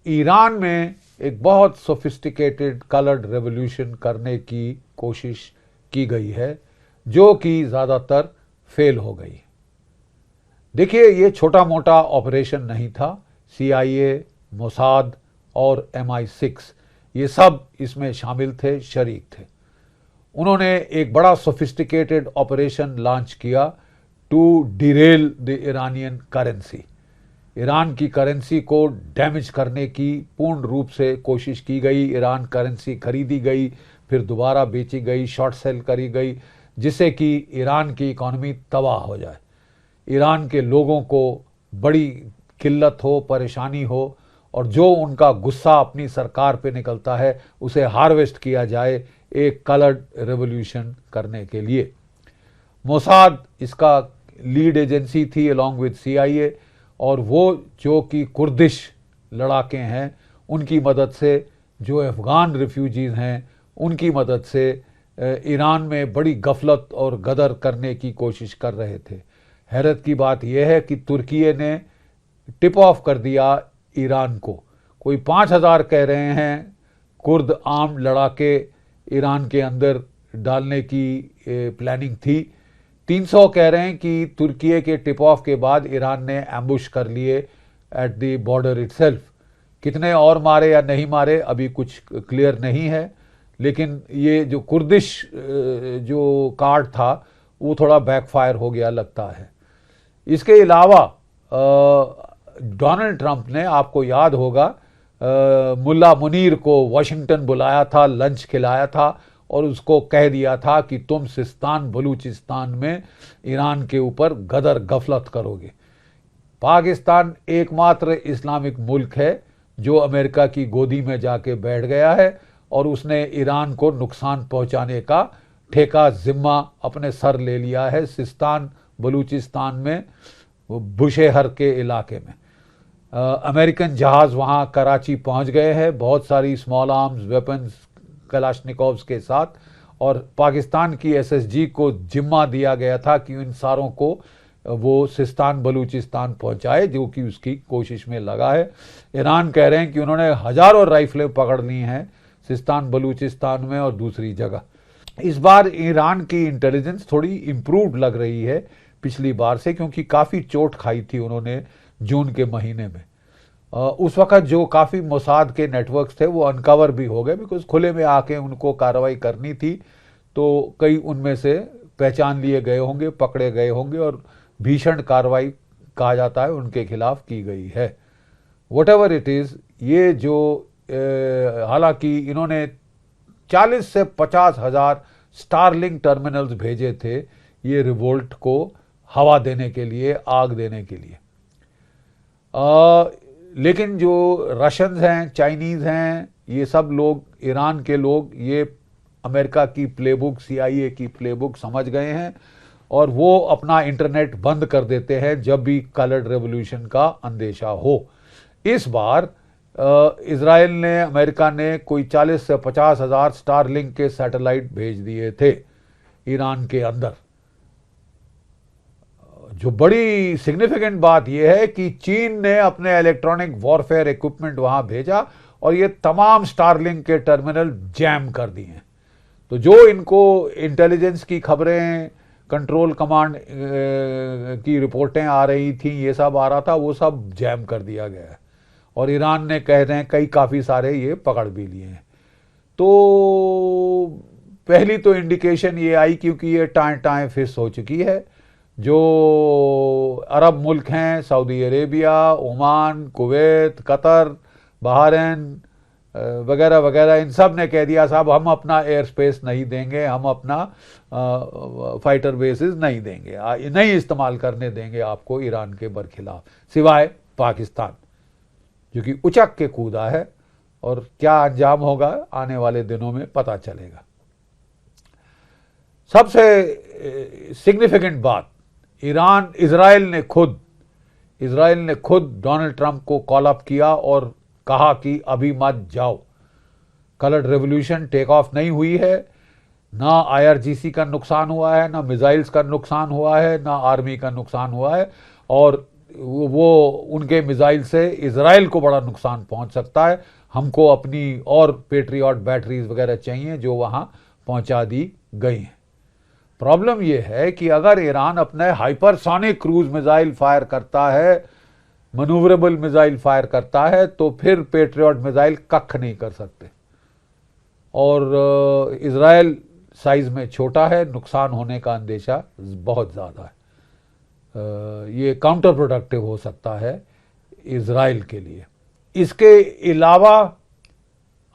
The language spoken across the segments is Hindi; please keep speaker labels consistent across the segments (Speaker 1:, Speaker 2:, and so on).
Speaker 1: ईरान में एक बहुत सोफिस्टिकेटेड कलर्ड रेवोल्यूशन करने की कोशिश की गई है, जो कि ज़्यादातर फेल हो गई। देखिए, ये छोटा मोटा ऑपरेशन नहीं था। CIA, मोसाद और MI6 ये सब इसमें शामिल थे, शरीक थे। उन्होंने एक बड़ा सोफिस्टिकेटेड ऑपरेशन लॉन्च किया to derail the Iranian currency. Iran की करेंसी को डैमेज करने की पूर्ण रूप से कोशिश की गई। ईरान करेंसी खरीदी गई, फिर दोबारा बेची गई, शॉर्ट सेल करी गई, जिससे कि ईरान की इकॉनमी तबाह हो जाए, ईरान के लोगों को बड़ी किल्लत हो, परेशानी हो, और जो उनका गुस्सा अपनी सरकार पे निकलता है उसे हार्वेस्ट किया जाए एक कलर्ड रेवोल्यूशन करने के लिए। मोसाद इसका लीड एजेंसी थी अलॉन्ग विद CIA, और वो जो कि कुर्दिश लड़ाके हैं उनकी मदद से, जो अफ़गान रिफ्यूजीज़ हैं उनकी मदद से ईरान में बड़ी गफलत और गदर करने की कोशिश कर रहे थे। हैरत की बात यह है कि तुर्की ने टिप ऑफ कर दिया ईरान को। कोई 5,000 कह रहे हैं कुर्द आर्म लड़ाके ईरान के अंदर डालने की प्लानिंग थी। 300 कह रहे हैं कि तुर्की के टिप ऑफ के बाद ईरान ने एम्बुश कर लिए एट द बॉर्डर इटसेल्फ। कितने और मारे या नहीं मारे अभी कुछ क्लियर नहीं है, लेकिन ये जो कुर्दिश जो कार्ड था वो थोड़ा बैकफायर हो गया लगता है। इसके अलावा डोनाल्ड ट्रंप ने, आपको याद होगा, मुल्ला मुनीर को वाशिंगटन बुलाया था, लंच खिलाया था और उसको कह दिया था कि तुम सिस्तान बलूचिस्तान में ईरान के ऊपर गदर गफलत करोगे। पाकिस्तान एकमात्र इस्लामिक मुल्क है जो अमेरिका की गोदी में जाके बैठ गया है और उसने ईरान को नुकसान पहुंचाने का ठेका जिम्मा अपने सर ले लिया है सिस्तान बलूचिस्तान में, बुशेहर के इलाके में। अमेरिकन जहाज़ वहाँ कराची पहुँच गए हैं, बहुत सारी स्मॉल आर्म्स वेपन्स कलाशनिकोव्स के साथ, और पाकिस्तान की SSG को जिम्मा दिया गया था कि इन सारों को वो सिस्तान बलूचिस्तान पहुँचाए, जो कि उसकी कोशिश में लगा है। ईरान कह रहे हैं कि उन्होंने हज़ारों राइफलें पकड़ ली हैं सिस्तान बलूचिस्तान में और दूसरी जगह। इस बार ईरान की इंटेलिजेंस थोड़ी इम्प्रूव्ड लग रही है पिछली बार से, क्योंकि काफ़ी चोट खाई थी उन्होंने जून के महीने में। उस वक्त जो काफ़ी मोसाद के नेटवर्क्स थे वो अनकवर भी हो गए, बिकॉज खुले में आके उनको कार्रवाई करनी थी, तो कई उनमें से पहचान लिए गए होंगे, पकड़े गए होंगे, और भीषण कार्रवाई कहा जाता है उनके खिलाफ की गई है। वट एवर इट इज़, ये जो हालांकि इन्होंने 40 से 50 हज़ार स्टारलिंक टर्मिनल्स भेजे थे ये रिवोल्ट को हवा देने के लिए, आग देने के लिए। लेकिन जो रशियंस हैं, चाइनीज़ हैं, ये सब लोग, ईरान के लोग, ये अमेरिका की प्लेबुक, CIA की प्लेबुक समझ गए हैं और वो अपना इंटरनेट बंद कर देते हैं जब भी कलर्ड रेवोल्यूशन का अंदेशा हो। इस बार इजराइल ने, अमेरिका ने कोई 40 से 50 हज़ार स्टारलिंक के सैटेलाइट भेज दिए थे ईरान के अंदर। जो बड़ी सिग्निफिकेंट बात यह है कि चीन ने अपने इलेक्ट्रॉनिक वॉरफेयर इक्विपमेंट वहां भेजा और ये तमाम स्टारलिंक के टर्मिनल जैम कर दिए हैं। तो जो इनको इंटेलिजेंस की खबरें, कंट्रोल कमांड की रिपोर्टें आ रही थी, ये सब आ रहा था, वो सब जैम कर दिया गया है और ईरान ने कह रहे हैं काफ़ी सारे ये पकड़ भी लिए हैं। तो पहली तो इंडिकेशन ये आई, क्योंकि ये टाएं फिस हो चुकी है। जो अरब मुल्क हैं, Saudi Arabia, Oman, Kuwait, Qatar, Bahrain वगैरह वगैरह, इन सब ने कह दिया साहब हम अपना एयर स्पेस नहीं देंगे, हम अपना फाइटर बेसिस नहीं देंगे, नहीं इस्तेमाल करने देंगे आपको ईरान के बरखिलाफ, सिवाय पाकिस्तान जो कि उचक के कूदा है। और क्या अंजाम होगा आने वाले दिनों में पता चलेगा। सबसे सिग्निफिकेंट बात, इजराइल ने खुद डोनाल्ड ट्रंप को कॉल अप किया और कहा कि अभी मत जाओ, कलर्ड रेवोल्यूशन टेक ऑफ नहीं हुई है, ना IRGC का नुकसान हुआ है, ना मिसाइल्स का नुकसान हुआ है, ना आर्मी का नुकसान हुआ है, और वो उनके मिसाइल से इजराइल को बड़ा नुकसान पहुंच सकता है। हमको अपनी और पेट्रियट बैटरीज वगैरह चाहिए जो वहां पहुंचा दी गई हैं। प्रॉब्लम यह है कि अगर ईरान अपने हाइपरसोनिक क्रूज मिसाइल फायर करता है, मनूवरेबल मिसाइल फायर करता है, तो फिर पेट्रियट मिसाइल कख नहीं कर सकते। और इजराइल साइज में छोटा है, नुकसान होने का अंदेशा बहुत ज़्यादा है। ये काउंटर प्रोडक्टिव हो सकता है इजराइल के लिए। इसके अलावा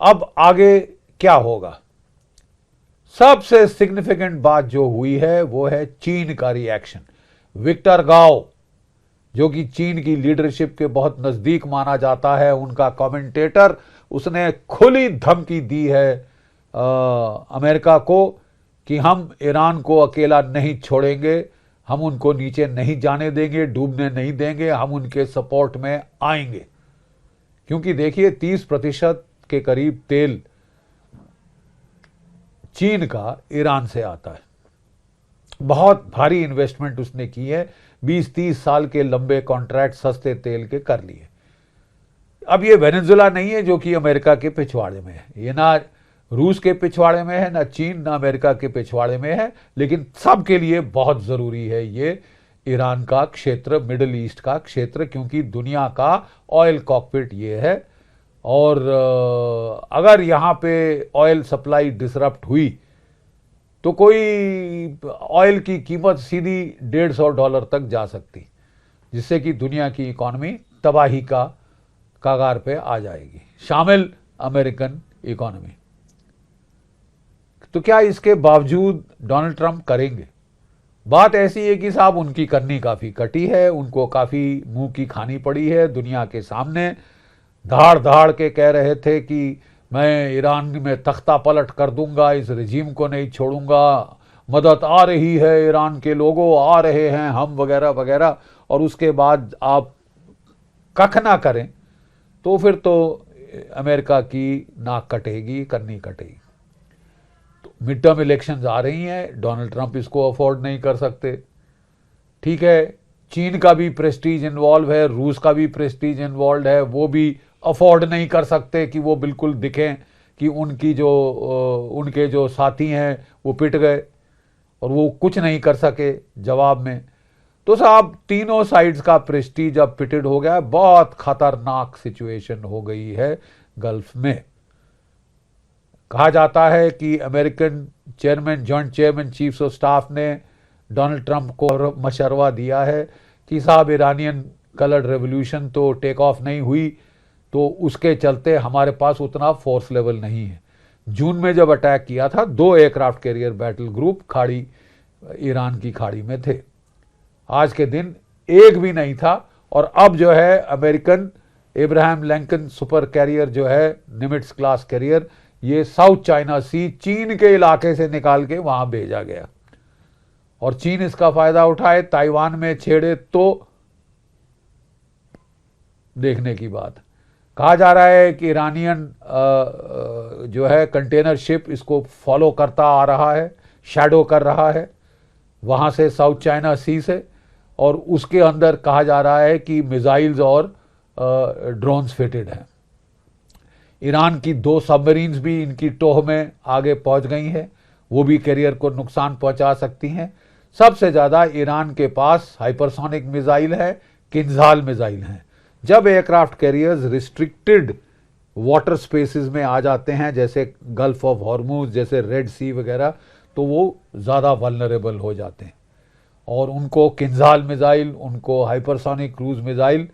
Speaker 1: अब आगे क्या होगा? सबसे सिग्निफिकेंट बात जो हुई है वो है चीन का रिएक्शन। विक्टर गाओ, जो कि चीन की लीडरशिप के बहुत नजदीक माना जाता है, उनका कमेंटेटर, उसने खुली धमकी दी है अमेरिका को कि हम ईरान को अकेला नहीं छोड़ेंगे, हम उनको नीचे नहीं जाने देंगे, डूबने नहीं देंगे, हम उनके सपोर्ट में आएंगे। क्योंकि देखिए 30% के करीब तेल चीन का ईरान से आता है। बहुत भारी इन्वेस्टमेंट उसने की है, 20-30 साल के लंबे कॉन्ट्रैक्ट सस्ते तेल के कर लिए। अब ये वेनेजुएला नहीं है जो कि अमेरिका के पिछवाड़े में है, ये ना रूस के पिछवाड़े में है, ना चीन, ना अमेरिका के पिछवाड़े में है, लेकिन सबके लिए बहुत जरूरी है ये ईरान का क्षेत्र, मिडिल ईस्ट का क्षेत्र, क्योंकि दुनिया का ऑयल कॉकपिट ये है। और अगर यहाँ पे ऑयल सप्लाई डिसरप्ट हुई तो कोई ऑयल की कीमत सीधी $150 तक जा सकती, जिससे कि दुनिया की इकॉनमी तबाही का कगार पे आ जाएगी, शामिल अमेरिकन इकॉनमी। तो क्या इसके बावजूद डोनाल्ड ट्रंप करेंगे? बात ऐसी है कि साहब उनकी करनी काफ़ी कटी है, उनको काफ़ी मुंह की खानी पड़ी है दुनिया के सामने। धाड़ धाड़ के कह रहे थे कि मैं ईरान में तख्ता पलट कर दूंगा, इस रिजीम को नहीं छोड़ूंगा, मदद आ रही है, ईरान के लोगों आ रहे हैं हम, वगैरह वगैरह। और उसके बाद आप कख ना करें तो फिर तो अमेरिका की नाक कटेगी, करनी कटेगी। तो मिड टर्म इलेक्शंस आ रही हैं, डोनाल्ड ट्रंप इसको अफोर्ड नहीं कर सकते। ठीक है, चीन का भी प्रेस्टीज इन्वॉल्व है, रूस का भी प्रेस्टीज इन्वॉल्व है, वो भी अफोर्ड नहीं कर सकते कि वो बिल्कुल दिखें कि उनके जो साथी हैं वो पिट गए और वो कुछ नहीं कर सके जवाब में। तो साहब तीनों साइड्स का प्रेस्टीज अब पिटेड हो गया है, बहुत खतरनाक सिचुएशन हो गई है गल्फ में। कहा जाता है कि American chairman, joint chairman chiefs of staff ने डोनाल्ड ट्रंप को मशवरा दिया है कि साहब ईरानियन कलर्ड रेवोल्यूशन तो टेक ऑफ नहीं हुई, तो उसके चलते हमारे पास उतना फोर्स लेवल नहीं है। जून में जब अटैक किया था 2 एयरक्राफ्ट कैरियर बैटल ग्रुप खाड़ी, ईरान की खाड़ी में थे। आज के दिन एक भी नहीं था। और अब जो है American Abraham Lincoln super carrier जो है, निमिट्स क्लास कैरियर, ये साउथ चाइना सी, चीन के इलाके से निकाल के वहां भेजा गया और चीन इसका फायदा उठाए, ताइवान में छेड़े तो देखने की बात। कहा जा रहा है कि ईरानियन जो है कंटेनर शिप इसको फॉलो करता आ रहा है, शैडो कर रहा है वहां से, साउथ चाइना सी से, और उसके अंदर कहा जा रहा है कि मिसाइल्स और ड्रोन्स फिटेड हैं। ईरान की 2 सबमरीन्स भी इनकी टोह में आगे पहुंच गई हैं, वो भी कैरियर को नुकसान पहुंचा सकती हैं। सबसे ज़्यादा ईरान के पास हाइपरसोनिक मिसाइल है, किंजाल मिसाइल हैं। जब aircraft carriers restricted water spaces में आ जाते हैं, जैसे गल्फ ऑफ हॉर्मुज, जैसे रेड सी वगैरह, तो वो ज़्यादा वल्नरेबल हो जाते हैं और उनको किंजाल मिसाइल, उनको हाइपरसोनिक क्रूज मिसाइल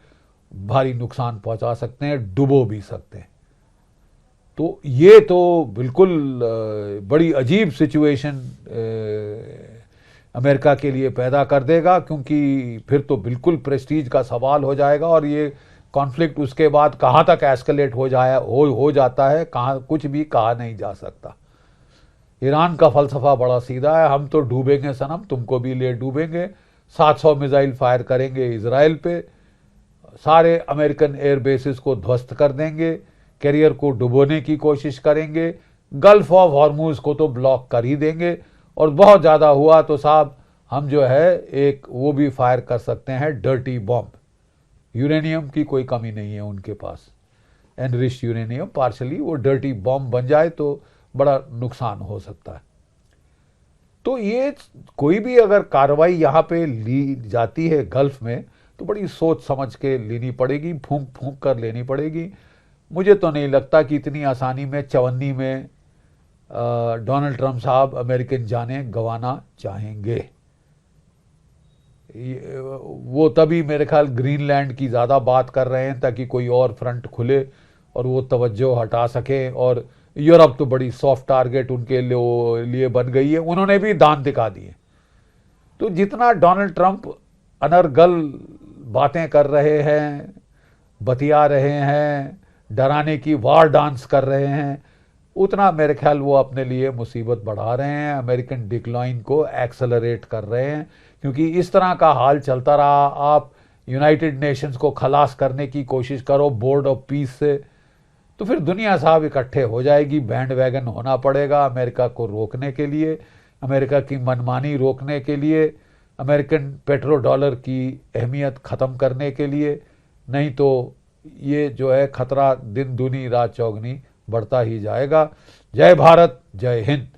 Speaker 1: भारी नुकसान पहुंचा सकते हैं, डुबो भी सकते हैं। तो ये तो बिल्कुल बड़ी अजीब सिचुएशन अमेरिका के लिए पैदा कर देगा, क्योंकि फिर तो बिल्कुल प्रेस्टीज का सवाल हो जाएगा और ये कॉन्फ्लिक्ट उसके बाद कहाँ तक एस्केलेट हो जाता है, कहाँ कुछ भी कहा नहीं जा सकता। ईरान का फलसफा बड़ा सीधा है, हम तो डूबेंगे सनम, तुमको भी ले डूबेंगे। 700 मिसाइल फायर करेंगे इजराइल पे, सारे अमेरिकन एयर बेसिस को ध्वस्त कर देंगे, कैरियर को डुबोने की कोशिश करेंगे, गल्फ ऑफ हॉर्मुज को तो ब्लॉक कर ही देंगे, और बहुत ज़्यादा हुआ तो साहब हम जो है एक वो भी फायर कर सकते हैं, डर्टी बॉम्ब। यूरेनियम की कोई कमी नहीं है उनके पास, एनरिच्ड यूरेनियम पार्शली, वो डर्टी बॉम्ब बन जाए तो बड़ा नुकसान हो सकता है। तो ये कोई भी अगर कार्रवाई यहाँ पे ली जाती है गल्फ में तो बड़ी सोच समझ के लेनी पड़ेगी, फूंक फूंक कर लेनी पड़ेगी। मुझे तो नहीं लगता कि इतनी आसानी में चवन्नी में डोनाल्ड ट्रंप साहब अमेरिकन जाने गंवाना चाहेंगे। वो तभी मेरे ख्याल ग्रीनलैंड की ज़्यादा बात कर रहे हैं ताकि कोई और फ्रंट खुले और वो तवज्जो हटा सके। और यूरोप तो बड़ी सॉफ्ट टारगेट उनके लिए बन गई है, उन्होंने भी दांत दिखा दिए। तो जितना डोनाल्ड ट्रंप अनर्गल बातें कर रहे हैं, बतिया रहे हैं, डराने की वार डांस कर रहे हैं, उतना मेरे ख्याल वो अपने लिए मुसीबत बढ़ा रहे हैं, अमेरिकन डिक्लाइन को एक्सेलरेट कर रहे हैं। क्योंकि इस तरह का हाल चलता रहा, आप यूनाइटेड नेशंस को खलास करने की कोशिश करो बोर्ड ऑफ पीस से, तो फिर दुनिया साहब इकट्ठे हो जाएगी, बैंड वैगन होना पड़ेगा अमेरिका को रोकने के लिए, अमेरिका की मनमानी रोकने के लिए, अमेरिकन पेट्रो डॉलर की अहमियत ख़त्म करने के लिए। नहीं तो ये जो है खतरा दिन दूनी रात चौगनी बढ़ता ही जाएगा। जय भारत, जय हिंद।